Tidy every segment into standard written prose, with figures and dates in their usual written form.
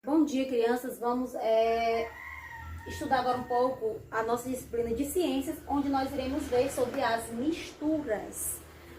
Bom dia, crianças. Vamos estudar agora um pouco a nossa disciplina de ciências, onde nós iremos ver sobre as misturas,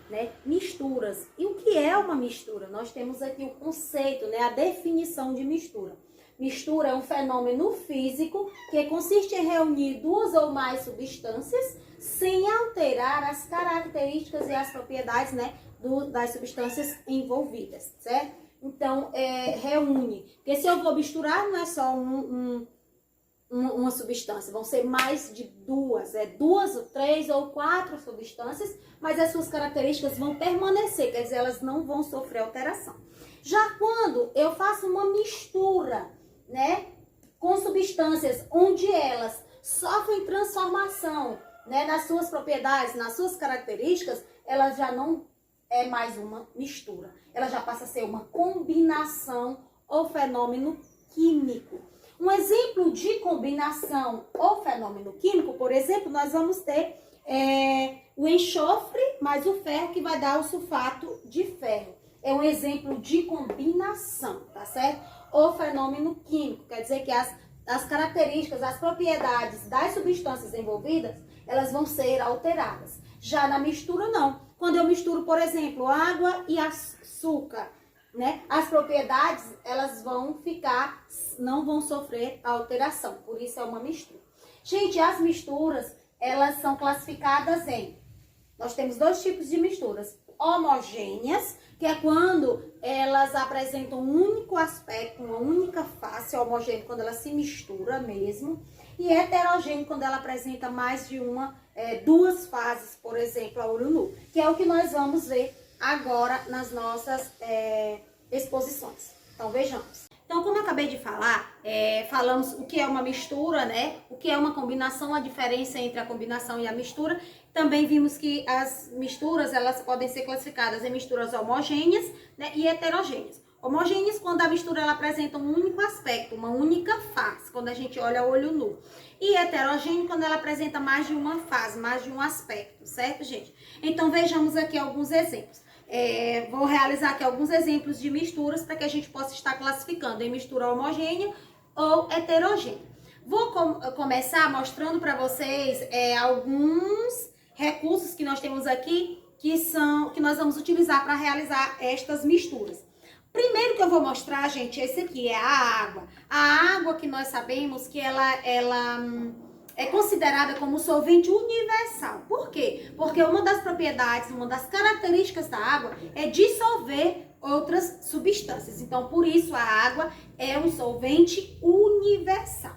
né? Misturas. E o que é uma mistura? Nós temos aqui o conceito, né? A definição de mistura. Mistura é um fenômeno físico que consiste em reunir duas ou mais substâncias sem alterar as características e as propriedades, né, das substâncias envolvidas, certo? Então, reúne. Porque se eu vou misturar, não é só uma substância, vão ser mais de duas, duas, três ou quatro substâncias, mas as suas características vão permanecer, quer dizer, elas não vão sofrer alteração. Já quando eu faço uma mistura, né, com substâncias onde elas sofrem transformação, né, nas suas propriedades, nas suas características, elas já não é mais uma mistura. Ela já passa a ser uma combinação ou fenômeno químico. Um exemplo de combinação ou fenômeno químico, por exemplo, nós vamos ter o enxofre mais o ferro, que vai dar o sulfato de ferro. É um exemplo de combinação, tá certo? Ou fenômeno químico, quer dizer que as características, as propriedades das substâncias envolvidas, elas vão ser alteradas. Já na mistura, não. Quando eu misturo, por exemplo, água e açúcar, né? As propriedades, elas vão ficar, não vão sofrer alteração. Por isso é uma mistura. Gente, as misturas, elas são classificadas em... Nós temos dois tipos de misturas. Homogêneas, que é quando elas apresentam um único aspecto, uma única face, homogênea, quando ela se mistura mesmo. E heterogêneo, quando ela apresenta mais de duas fases, por exemplo, a olho nu, que é o que nós vamos ver agora nas nossas exposições. Então, vejamos. Então, como eu acabei de falar, falamos o que é uma mistura, né? O que é uma combinação, a diferença entre a combinação e a mistura. Também vimos que as misturas, elas podem ser classificadas em misturas homogêneas, né, e heterogêneas. Homogêneas, quando a mistura ela apresenta um único aspecto, uma única face, quando a gente olha a olho nu. E heterogêneo, quando ela apresenta mais de uma fase, mais de um aspecto, certo, gente? Então, vejamos aqui alguns exemplos. Vou realizar aqui alguns exemplos de misturas para que a gente possa estar classificando em mistura homogênea ou heterogênea. Vou começar mostrando para vocês alguns recursos que nós temos aqui que nós vamos utilizar para realizar estas misturas. Primeiro que eu vou mostrar, gente, esse aqui é a água. A água que nós sabemos que ela é considerada como solvente universal. Por quê? Porque uma das propriedades, uma das características da água é dissolver outras substâncias. Então, por isso a água é um solvente universal.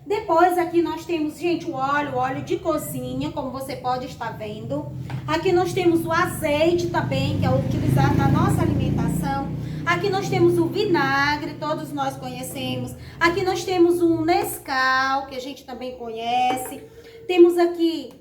Depois aqui nós temos, gente, o óleo de cozinha, como você pode estar vendo. Aqui nós temos o azeite também, que é utilizado na nossa alimentação. Aqui nós temos o vinagre, todos nós conhecemos. Aqui nós temos o Nescau, que a gente também conhece. Temos aqui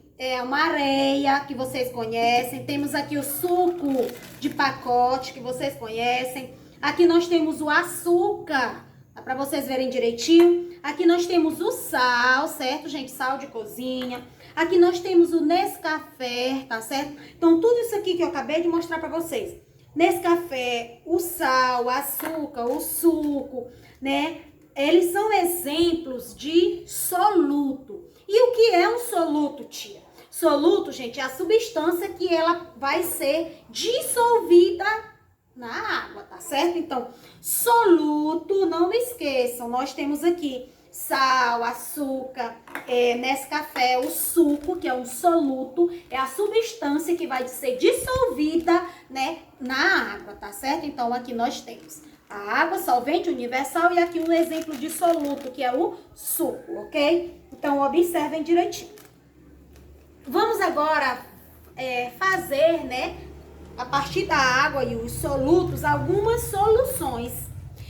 uma areia, que vocês conhecem. Temos aqui o suco de pacote, que vocês conhecem. Aqui nós temos o açúcar, para vocês verem direitinho. Aqui nós temos o sal, certo, gente? Sal de cozinha. Aqui nós temos o Nescafé, tá certo? Então, tudo isso aqui que eu acabei de mostrar para vocês. Nescafé, o sal, o açúcar, o suco, né? Eles são exemplos de soluto. E o que é um soluto, tia? Soluto, gente, é a substância que ela vai ser dissolvida na água, tá certo? Então, soluto, não me esqueçam, nós temos aqui sal, açúcar, Nescafé, o suco, que é um soluto, é a substância que vai ser dissolvida, né, na água, tá certo? Então, aqui nós temos a água, solvente universal, e aqui um exemplo de soluto, que é o suco, ok? Então, observem direitinho. Vamos agora fazer, né, a partir da água e os solutos, algumas soluções.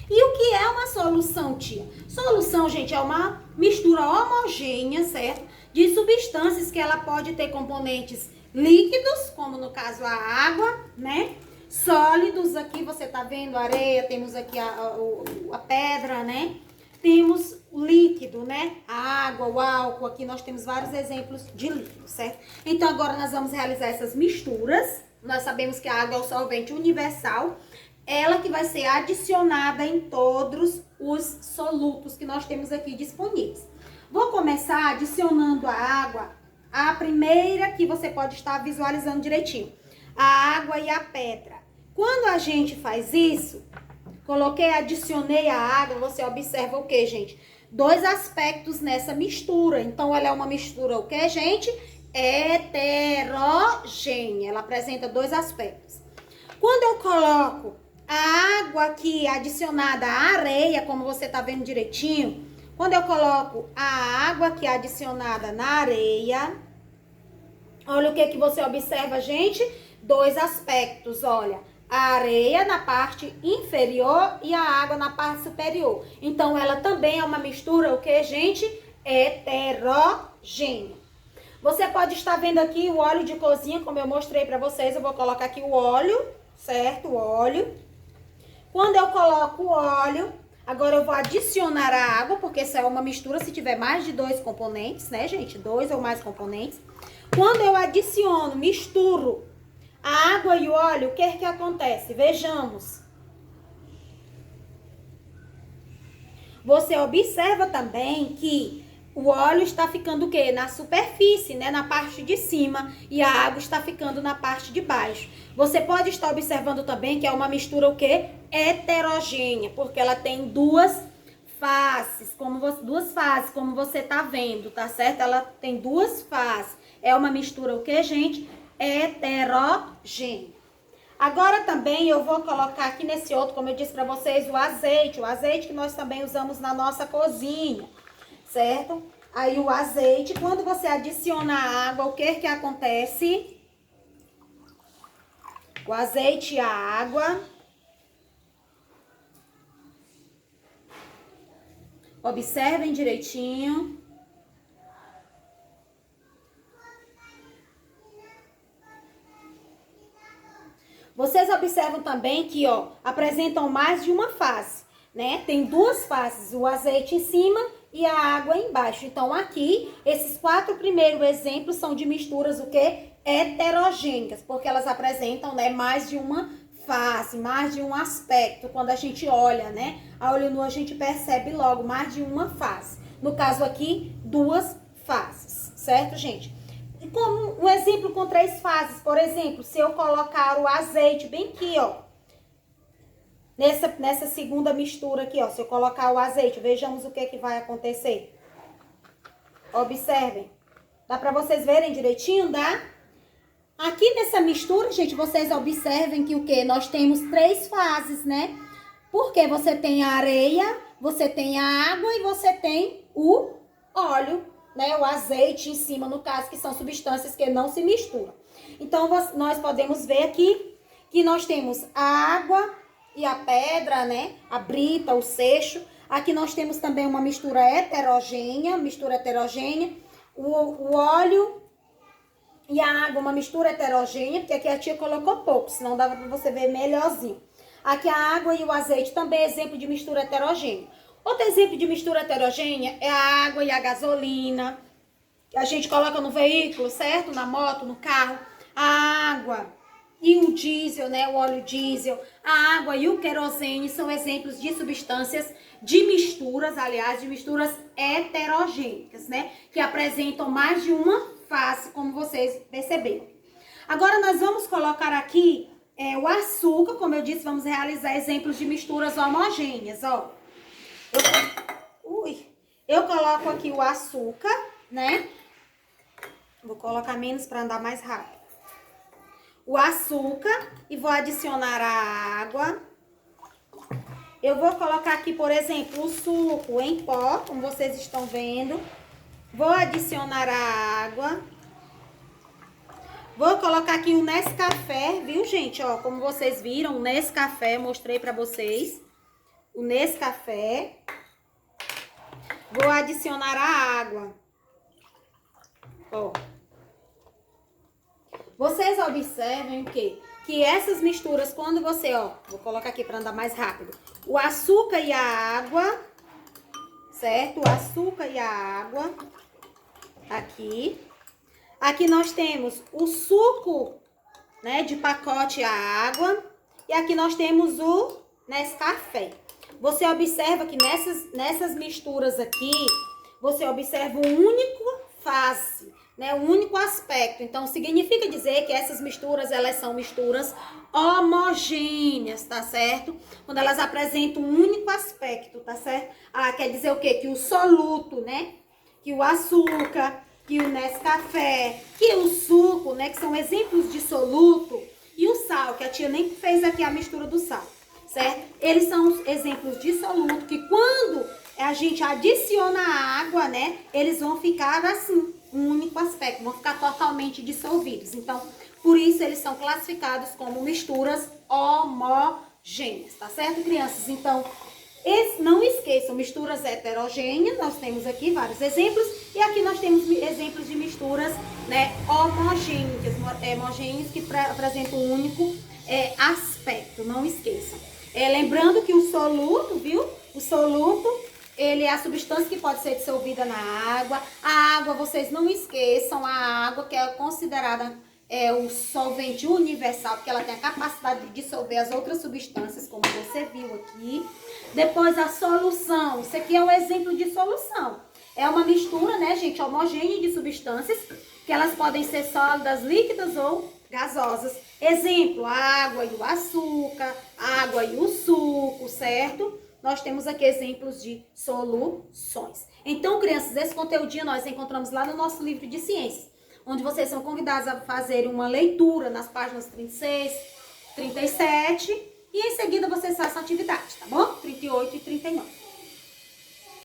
E o que é uma solução, tia? Solução, gente, é uma mistura homogênea, certo? De substâncias que ela pode ter componentes líquidos, como no caso a água, né? Sólidos, aqui você tá vendo a areia, temos aqui a pedra, né? Temos o líquido, né? A água, o álcool, aqui nós temos vários exemplos de líquido, certo? Então, agora nós vamos realizar essas misturas. Nós sabemos que a água é o solvente universal. ela que vai ser adicionada em todos os solutos que nós temos aqui disponíveis. Vou começar adicionando a água, a primeira que você pode estar visualizando direitinho, a água e a pedra. Quando a gente faz isso, adicionei a água, você observa o que, gente? Dois aspectos nessa mistura. Então, ela é uma mistura o que, gente? Heterogênea. Ela apresenta dois aspectos. Quando eu coloco a água aqui adicionada à areia, como você tá vendo direitinho, quando eu coloco a água aqui adicionada na areia, olha o que você observa, gente? Dois aspectos, olha. A areia na parte inferior e a água na parte superior. Então, ela também é uma mistura, o que, gente? Heterogênea. Você pode estar vendo aqui o óleo de cozinha, como eu mostrei pra vocês. Eu vou colocar aqui o óleo, certo? O óleo. Quando eu coloco o óleo, agora eu vou adicionar a água, porque essa é uma mistura se tiver mais de 2 componentes, né, gente? 2 ou mais componentes. Quando eu adiciono, misturo a água e o óleo, o que é que acontece? Vejamos. Você observa também que o óleo está ficando o quê? Na superfície, né? Na parte de cima. E a água está ficando na parte de baixo. Você pode estar observando também que é uma mistura o quê? Heterogênea, porque ela tem duas faces, como você tá vendo, tá certo? Ela tem duas faces. É uma mistura o quê, gente? Heterogênea. Agora também eu vou colocar aqui nesse outro, como eu disse pra vocês, o azeite que nós também usamos na nossa cozinha, certo? Aí o azeite, quando você adiciona a água, o que que acontece? O azeite e a água. Observem direitinho. Vocês observam também que, ó, apresentam mais de uma face, né? Tem duas faces, o azeite em cima e a água embaixo. Então, aqui, esses 4 primeiros exemplos são de misturas, o quê? Heterogêneas, porque elas apresentam, né, mais de uma face, mais de um aspecto. Quando a gente olha, né, a olho nu a gente percebe logo mais de uma face. No caso aqui, 2 faces, certo, gente? Como um exemplo com 3 fases, por exemplo, se eu colocar o azeite bem aqui, ó, nessa segunda mistura aqui, ó, se eu colocar o azeite, vejamos o que que vai acontecer. Observem. Dá pra vocês verem direitinho, dá? Aqui nessa mistura, gente, vocês observem que o que? Nós temos 3 fases, né? Porque você tem a areia, você tem a água e você tem o óleo, né, o azeite em cima, no caso, que são substâncias que não se misturam. Então, nós podemos ver aqui que nós temos a água e a pedra, né, a brita, o seixo. Aqui nós temos também uma mistura heterogênea, o óleo e a água, uma mistura heterogênea, porque aqui a tia colocou pouco, senão dava para você ver melhorzinho. Aqui a água e o azeite também é exemplo de mistura heterogênea. Outro exemplo de mistura heterogênea é a água e a gasolina, que a gente coloca no veículo, certo? Na moto, no carro. A água e o diesel, né? O óleo diesel. A água e o querosene são exemplos de substâncias, de misturas, aliás, de misturas heterogêneas, né? Que apresentam mais de uma face, como vocês perceberam. Agora nós vamos colocar aqui o açúcar, como eu disse, vamos realizar exemplos de misturas homogêneas, ó. Eu coloco aqui o açúcar, né? Vou colocar menos para andar mais rápido. O açúcar e vou adicionar a água. Eu vou colocar aqui, por exemplo, o suco em pó, como vocês estão vendo. Vou adicionar a água. Vou colocar aqui o Nescafé, viu, gente? Ó, como vocês viram, o Nescafé, mostrei pra vocês. O Nescafé. Vou adicionar a água. Ó. Vocês observem o quê? Que essas misturas, quando você, ó, vou colocar aqui para andar mais rápido. O açúcar e a água, certo? O açúcar e a água. Aqui. Aqui nós temos o suco, né, de pacote e a água. E aqui nós temos o Nescafé. Você observa que nessas misturas aqui, você observa um único fase, né? Um único aspecto. Então, significa dizer que essas misturas, elas são misturas homogêneas, tá certo? Quando elas apresentam um único aspecto, tá certo? Ah, quer dizer o quê? Que o soluto, né? Que o açúcar, que o Nescafé, que o suco, né? Que são exemplos de soluto. E o sal, que a tia nem fez aqui a mistura do sal, certo? Eles são exemplos de soluto que quando a gente adiciona a água, né? Eles vão ficar assim, um único aspecto, vão ficar totalmente dissolvidos. Então, por isso eles são classificados como misturas homogêneas, tá certo, crianças? Então, não esqueçam, misturas heterogêneas, nós temos aqui vários exemplos, e aqui nós temos exemplos de misturas, né, homogêneas que apresentam um único aspecto, não esqueçam. Lembrando que o soluto, viu? O soluto, ele é a substância que pode ser dissolvida na água. A água, vocês não esqueçam, a água que é considerada o solvente universal, porque ela tem a capacidade de dissolver as outras substâncias, como você viu aqui. Depois a solução, isso aqui é um exemplo de solução. É uma mistura, né, gente, homogênea de substâncias, que elas podem ser sólidas, líquidas ou gasosas. Exemplo, a água e o açúcar, a água e o suco, certo? Nós temos aqui exemplos de soluções. Então, crianças, esse conteúdinho nós encontramos lá no nosso livro de ciências, onde vocês são convidados a fazer uma leitura nas páginas 36, 37 e em seguida vocês façam a atividade, tá bom? 38 e 39.